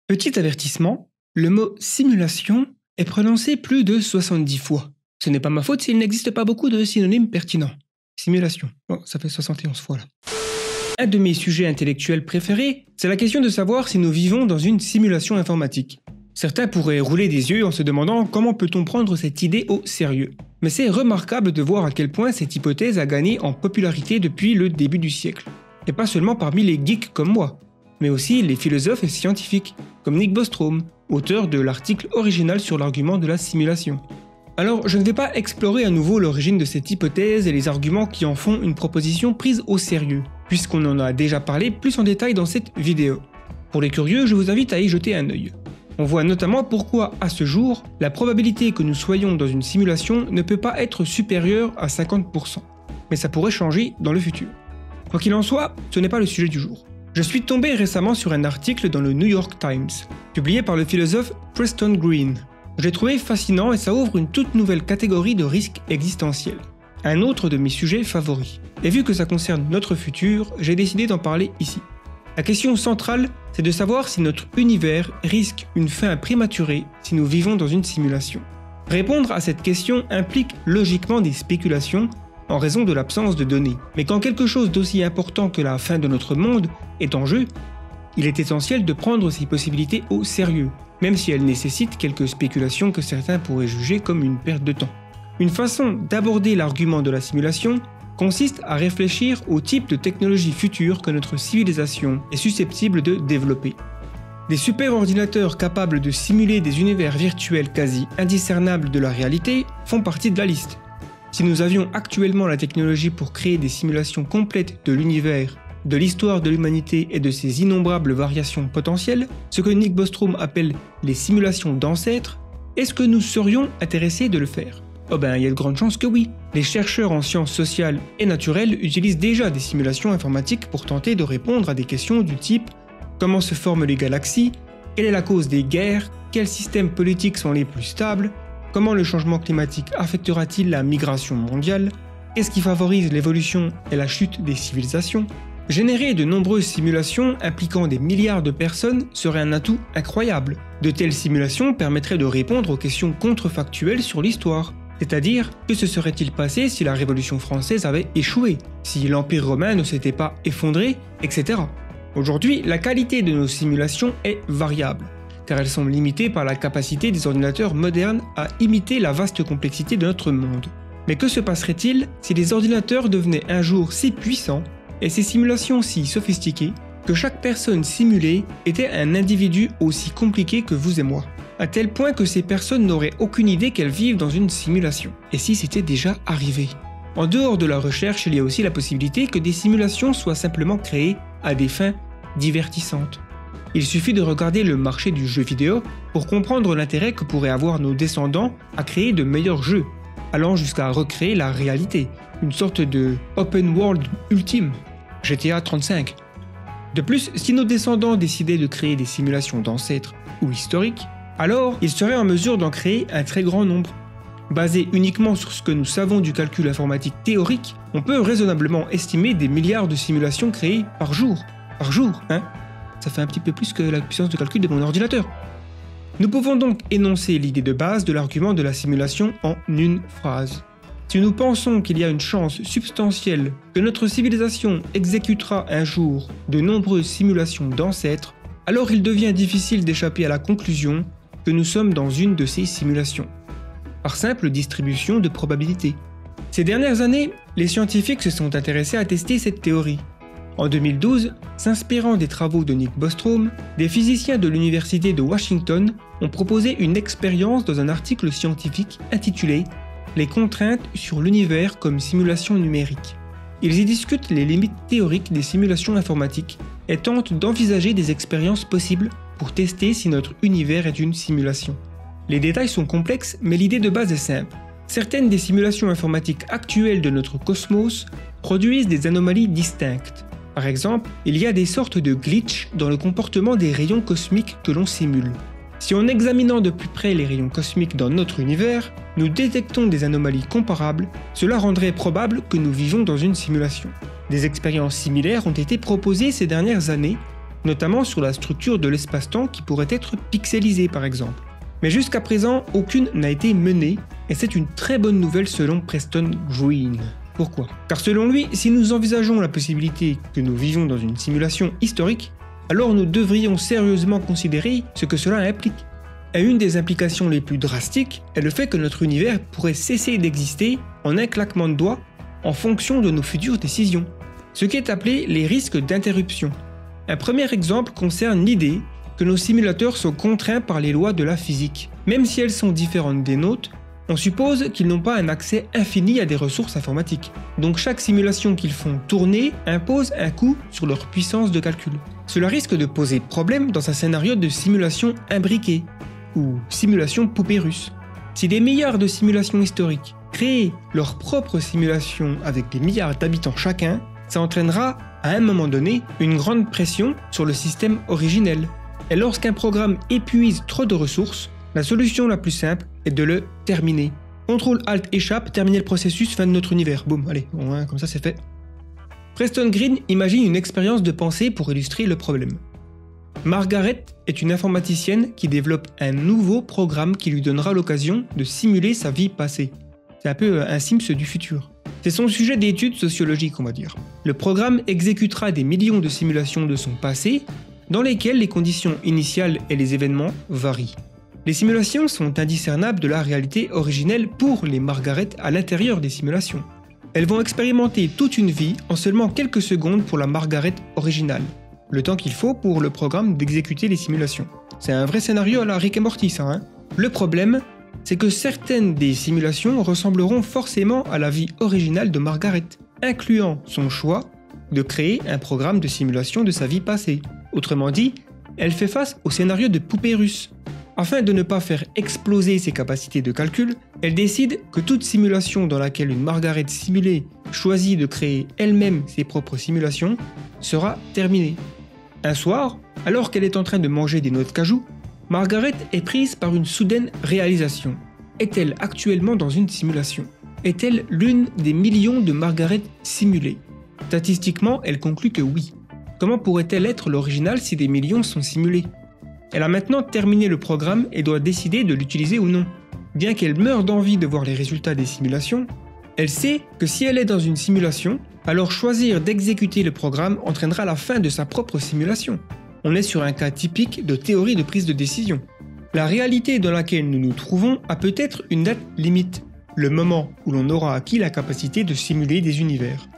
Petit avertissement, le mot simulation est prononcé plus de 70 fois. Ce n'est pas ma faute s'il n'existe pas beaucoup de synonymes pertinents. Simulation. Bon, ça fait 71 fois là. Un de mes sujets intellectuels préférés, c'est la question de savoir si nous vivons dans une simulation informatique. Certains pourraient rouler des yeux en se demandant comment peut-on prendre cette idée au sérieux. Mais c'est remarquable de voir à quel point cette hypothèse a gagné en popularité depuis le début du siècle. Et pas seulement parmi les geeks comme moi, mais aussi les philosophes et scientifiques, comme Nick Bostrom, auteur de l'article original sur l'argument de la simulation. Alors, je ne vais pas explorer à nouveau l'origine de cette hypothèse et les arguments qui en font une proposition prise au sérieux, puisqu'on en a déjà parlé plus en détail dans cette vidéo. Pour les curieux, je vous invite à y jeter un œil. On voit notamment pourquoi, à ce jour, la probabilité que nous soyons dans une simulation ne peut pas être supérieure à 50%. Mais ça pourrait changer dans le futur. Quoi qu'il en soit, ce n'est pas le sujet du jour. Je suis tombé récemment sur un article dans le New York Times, publié par le philosophe Preston Green. Je l'ai trouvé fascinant et ça ouvre une toute nouvelle catégorie de risques existentiels. Un autre de mes sujets favoris. Et vu que ça concerne notre futur, j'ai décidé d'en parler ici. La question centrale, c'est de savoir si notre univers risque une fin prématurée si nous vivons dans une simulation. Répondre à cette question implique logiquement des spéculations en raison de l'absence de données. Mais quand quelque chose d'aussi important que la fin de notre monde est en jeu, il est essentiel de prendre ces possibilités au sérieux, même si elles nécessitent quelques spéculations que certains pourraient juger comme une perte de temps. Une façon d'aborder l'argument de la simulation consiste à réfléchir au type de technologie future que notre civilisation est susceptible de développer. Des superordinateurs capables de simuler des univers virtuels quasi indiscernables de la réalité font partie de la liste. Si nous avions actuellement la technologie pour créer des simulations complètes de l'univers, de l'histoire de l'humanité et de ses innombrables variations potentielles, ce que Nick Bostrom appelle les simulations d'ancêtres, est-ce que nous serions intéressés de le faire ? Oh ben, il y a de grandes chances que oui. Les chercheurs en sciences sociales et naturelles utilisent déjà des simulations informatiques pour tenter de répondre à des questions du type « Comment se forment les galaxies ? Quelle est la cause des guerres ? Quels systèmes politiques sont les plus stables ? Comment le changement climatique affectera-t-il la migration mondiale ? Qu'est-ce qui favorise l'évolution et la chute des civilisations ? » Générer de nombreuses simulations impliquant des milliards de personnes serait un atout incroyable. De telles simulations permettraient de répondre aux questions contrefactuelles sur l'histoire. C'est-à-dire, que se serait-il passé si la Révolution française avait échoué, si l'Empire romain ne s'était pas effondré, etc. Aujourd'hui, la qualité de nos simulations est variable, car elles sont limitées par la capacité des ordinateurs modernes à imiter la vaste complexité de notre monde. Mais que se passerait-il si les ordinateurs devenaient un jour si puissants et ces simulations si sophistiquées que chaque personne simulée était un individu aussi compliqué que vous et moi, à tel point que ces personnes n'auraient aucune idée qu'elles vivent dans une simulation. Et si c'était déjà arrivé ? En dehors de la recherche, il y a aussi la possibilité que des simulations soient simplement créées à des fins divertissantes. Il suffit de regarder le marché du jeu vidéo pour comprendre l'intérêt que pourraient avoir nos descendants à créer de meilleurs jeux, allant jusqu'à recréer la réalité, une sorte de open world ultime, GTA 35. De plus, si nos descendants décidaient de créer des simulations d'ancêtres ou historiques, alors ils seraient en mesure d'en créer un très grand nombre. Basé uniquement sur ce que nous savons du calcul informatique théorique, on peut raisonnablement estimer des milliards de simulations créées par jour. Par jour, hein ? Ça fait un petit peu plus que la puissance de calcul de mon ordinateur. Nous pouvons donc énoncer l'idée de base de l'argument de la simulation en une phrase. Si nous pensons qu'il y a une chance substantielle que notre civilisation exécutera un jour de nombreuses simulations d'ancêtres, alors il devient difficile d'échapper à la conclusion que nous sommes dans une de ces simulations, par simple distribution de probabilités. Ces dernières années, les scientifiques se sont intéressés à tester cette théorie. En 2012, s'inspirant des travaux de Nick Bostrom, des physiciens de l'université de Washington ont proposé une expérience dans un article scientifique intitulé « Les contraintes sur l'univers comme simulation numérique ». Ils y discutent les limites théoriques des simulations informatiques et tentent d'envisager des expériences possibles pour tester si notre univers est une simulation. Les détails sont complexes, mais l'idée de base est simple. Certaines des simulations informatiques actuelles de notre cosmos produisent des anomalies distinctes. Par exemple, il y a des sortes de glitches dans le comportement des rayons cosmiques que l'on simule. Si en examinant de plus près les rayons cosmiques dans notre univers, nous détectons des anomalies comparables, cela rendrait probable que nous vivons dans une simulation. Des expériences similaires ont été proposées ces dernières années, notamment sur la structure de l'espace-temps qui pourrait être pixelisée par exemple. Mais jusqu'à présent, aucune n'a été menée, et c'est une très bonne nouvelle selon Preston Green. Pourquoi? Car selon lui, si nous envisageons la possibilité que nous vivions dans une simulation historique, alors nous devrions sérieusement considérer ce que cela implique. Et une des implications les plus drastiques est le fait que notre univers pourrait cesser d'exister en un claquement de doigts en fonction de nos futures décisions, ce qui est appelé les risques d'interruption. Un premier exemple concerne l'idée que nos simulateurs sont contraints par les lois de la physique. Même si elles sont différentes des nôtres, on suppose qu'ils n'ont pas un accès infini à des ressources informatiques. Donc chaque simulation qu'ils font tourner impose un coût sur leur puissance de calcul. Cela risque de poser problème dans un scénario de simulation imbriquée, ou simulation poupée russe. Si des milliards de simulations historiques créent leur propre simulation avec des milliards d'habitants chacun, ça entraînera, à un moment donné, une grande pression sur le système originel. Et lorsqu'un programme épuise trop de ressources, la solution la plus simple est de le terminer. Ctrl-Alt-Échappe, terminer le processus, fin de notre univers. Boum, allez, bon, hein, comme ça c'est fait. Preston Green imagine une expérience de pensée pour illustrer le problème. Margaret est une informaticienne qui développe un nouveau programme qui lui donnera l'occasion de simuler sa vie passée. C'est un peu un Sims du futur. C'est son sujet d'étude sociologique, on va dire. Le programme exécutera des millions de simulations de son passé, dans lesquelles les conditions initiales et les événements varient. Les simulations sont indiscernables de la réalité originelle pour les Margaret à l'intérieur des simulations. Elles vont expérimenter toute une vie en seulement quelques secondes pour la Margaret originale, le temps qu'il faut pour le programme d'exécuter les simulations. C'est un vrai scénario à la Rick et Morty ça, hein. Le problème, c'est que certaines des simulations ressembleront forcément à la vie originale de Margaret, incluant son choix de créer un programme de simulation de sa vie passée. Autrement dit, elle fait face au scénario de poupée russe. Afin de ne pas faire exploser ses capacités de calcul, elle décide que toute simulation dans laquelle une Margaret simulée choisit de créer elle-même ses propres simulations sera terminée. Un soir, alors qu'elle est en train de manger des noix de cajou, Margaret est prise par une soudaine réalisation. Est-elle actuellement dans une simulation? Est-elle l'une des millions de Margaret simulées? Statistiquement, elle conclut que oui. Comment pourrait-elle être l'original si des millions sont simulés? Elle a maintenant terminé le programme et doit décider de l'utiliser ou non. Bien qu'elle meure d'envie de voir les résultats des simulations, elle sait que si elle est dans une simulation, alors choisir d'exécuter le programme entraînera la fin de sa propre simulation. On est sur un cas typique de théorie de prise de décision. La réalité dans laquelle nous nous trouvons a peut-être une date limite, le moment où l'on aura acquis la capacité de simuler des univers.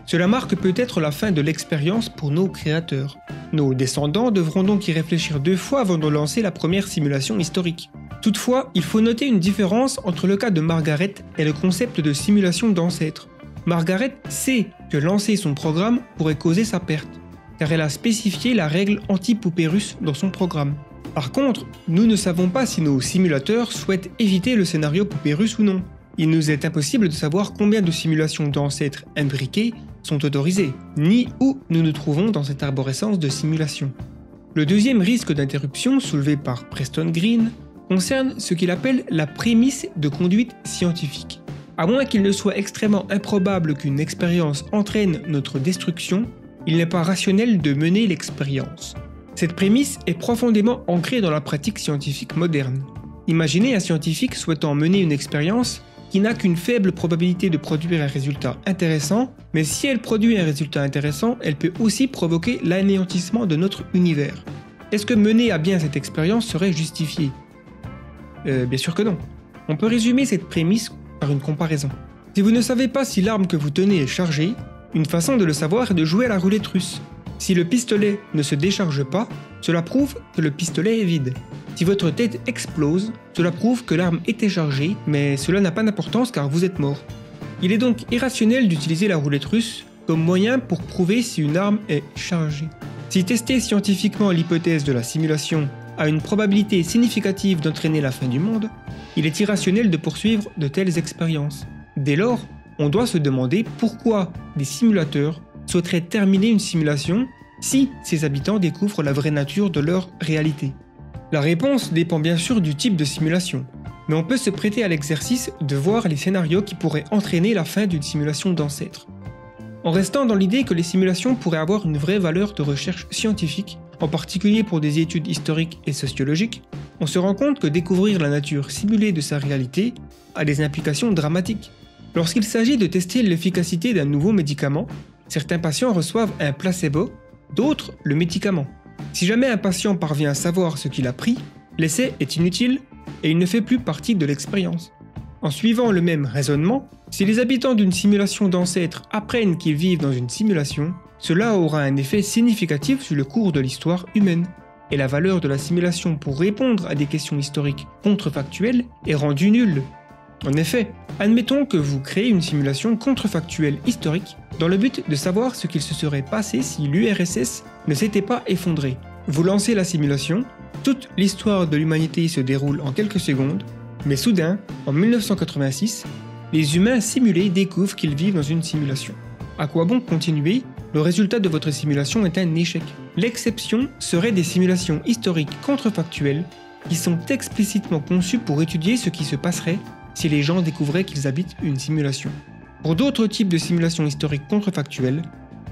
Cela marque peut-être la fin de l'expérience pour nos créateurs. Nos descendants devront donc y réfléchir 2 fois avant de lancer la première simulation historique. Toutefois, il faut noter une différence entre le cas de Margaret et le concept de simulation d'ancêtre. Margaret sait que lancer son programme pourrait causer sa perte, car elle a spécifié la règle anti-poupée russe dans son programme. Par contre, nous ne savons pas si nos simulateurs souhaitent éviter le scénario poupée russe ou non. Il nous est impossible de savoir combien de simulations d'ancêtres imbriquées sont autorisées, ni où nous nous trouvons dans cette arborescence de simulation. Le deuxième risque d'interruption soulevé par Preston Green concerne ce qu'il appelle la prémisse de conduite scientifique. À moins qu'il ne soit extrêmement improbable qu'une expérience entraîne notre destruction, il n'est pas rationnel de mener l'expérience. Cette prémisse est profondément ancrée dans la pratique scientifique moderne. Imaginez un scientifique souhaitant mener une expérience qui n'a qu'une faible probabilité de produire un résultat intéressant, mais si elle produit un résultat intéressant, elle peut aussi provoquer l'anéantissement de notre univers. Est-ce que mener à bien cette expérience serait justifié? Bien sûr que non. On peut résumer cette prémisse par une comparaison. Si vous ne savez pas si l'arme que vous tenez est chargée, une façon de le savoir est de jouer à la roulette russe. Si le pistolet ne se décharge pas, cela prouve que le pistolet est vide. Si votre tête explose, cela prouve que l'arme était chargée, mais cela n'a pas d'importance car vous êtes mort. Il est donc irrationnel d'utiliser la roulette russe comme moyen pour prouver si une arme est chargée. Si tester scientifiquement l'hypothèse de la simulation a une probabilité significative d'entraîner la fin du monde, il est irrationnel de poursuivre de telles expériences. Dès lors, on doit se demander pourquoi des simulateurs souhaiteraient terminer une simulation si ses habitants découvrent la vraie nature de leur réalité. La réponse dépend bien sûr du type de simulation, mais on peut se prêter à l'exercice de voir les scénarios qui pourraient entraîner la fin d'une simulation d'ancêtre. En restant dans l'idée que les simulations pourraient avoir une vraie valeur de recherche scientifique, en particulier pour des études historiques et sociologiques, on se rend compte que découvrir la nature simulée de sa réalité a des implications dramatiques. Lorsqu'il s'agit de tester l'efficacité d'un nouveau médicament, certains patients reçoivent un placebo, d'autres le médicament. Si jamais un patient parvient à savoir ce qu'il a pris, l'essai est inutile et il ne fait plus partie de l'expérience. En suivant le même raisonnement, si les habitants d'une simulation d'ancêtres apprennent qu'ils vivent dans une simulation, cela aura un effet significatif sur le cours de l'histoire humaine. Et la valeur de la simulation pour répondre à des questions historiques contrefactuelles est rendue nulle. En effet, admettons que vous créez une simulation contrefactuelle historique dans le but de savoir ce qu'il se serait passé si l'URSS ne s'était pas effondrée. Vous lancez la simulation, toute l'histoire de l'humanité se déroule en quelques secondes, mais soudain, en 1986, les humains simulés découvrent qu'ils vivent dans une simulation. À quoi bon continuer? Le résultat de votre simulation est un échec. L'exception serait des simulations historiques contrefactuelles qui sont explicitement conçues pour étudier ce qui se passerait si les gens découvraient qu'ils habitent une simulation. Pour d'autres types de simulations historiques contrefactuelles,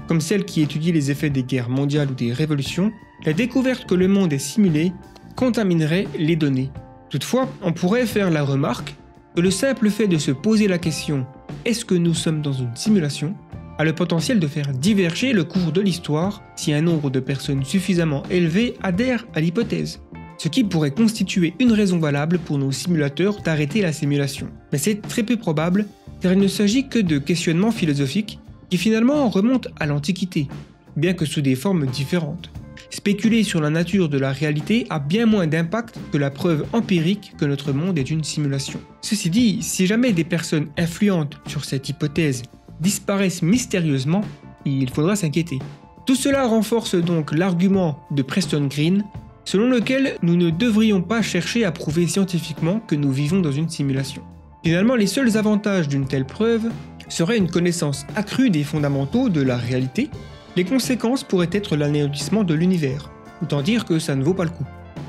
comme celles qui étudient les effets des guerres mondiales ou des révolutions, la découverte que le monde est simulé contaminerait les données. Toutefois, on pourrait faire la remarque que le simple fait de se poser la question « Est-ce que nous sommes dans une simulation ?», a le potentiel de faire diverger le cours de l'histoire si un nombre de personnes suffisamment élevé adhèrent à l'hypothèse. Ce qui pourrait constituer une raison valable pour nos simulateurs d'arrêter la simulation. Mais c'est très peu probable, car il ne s'agit que de questionnements philosophiques qui finalement remontent à l'Antiquité, bien que sous des formes différentes. Spéculer sur la nature de la réalité a bien moins d'impact que la preuve empirique que notre monde est une simulation. Ceci dit, si jamais des personnes influentes sur cette hypothèse disparaissent mystérieusement, il faudra s'inquiéter. Tout cela renforce donc l'argument de Preston Green, selon lequel nous ne devrions pas chercher à prouver scientifiquement que nous vivons dans une simulation. Finalement, les seuls avantages d'une telle preuve seraient une connaissance accrue des fondamentaux de la réalité. Les conséquences pourraient être l'anéantissement de l'univers, autant dire que ça ne vaut pas le coup.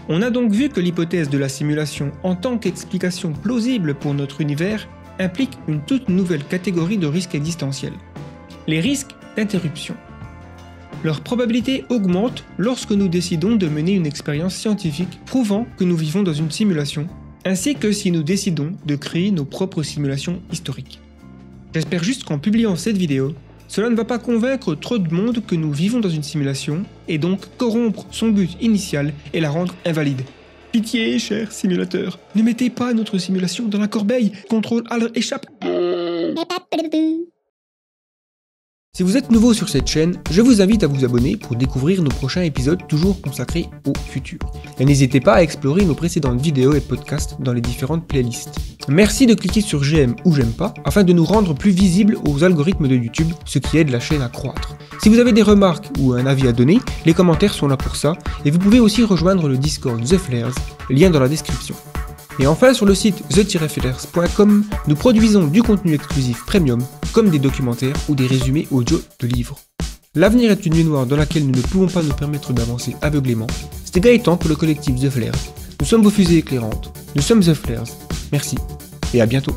On a donc vu que l'hypothèse de la simulation en tant qu'explication plausible pour notre univers implique une toute nouvelle catégorie de risques existentiels. Les risques d'interruption. Leur probabilité augmente lorsque nous décidons de mener une expérience scientifique prouvant que nous vivons dans une simulation, ainsi que si nous décidons de créer nos propres simulations historiques. J'espère juste qu'en publiant cette vidéo, cela ne va pas convaincre trop de monde que nous vivons dans une simulation, et donc corrompre son but initial et la rendre invalide. Pitié, cher simulateur, ne mettez pas notre simulation dans la corbeille, contrôle Alt échappe. Si vous êtes nouveau sur cette chaîne, je vous invite à vous abonner pour découvrir nos prochains épisodes toujours consacrés au futur. Et n'hésitez pas à explorer nos précédentes vidéos et podcasts dans les différentes playlists. Merci de cliquer sur j'aime ou j'aime pas afin de nous rendre plus visibles aux algorithmes de YouTube, ce qui aide la chaîne à croître. Si vous avez des remarques ou un avis à donner, les commentaires sont là pour ça et vous pouvez aussi rejoindre le Discord The Flares, lien dans la description. Et enfin, sur le site the-flares.com, nous produisons du contenu exclusif premium, comme des documentaires ou des résumés audio de livres. L'avenir est une nuit noire dans laquelle nous ne pouvons pas nous permettre d'avancer aveuglément. C'était Gaëtan pour le collectif The Flares. Nous sommes vos fusées éclairantes. Nous sommes The Flares. Merci et à bientôt.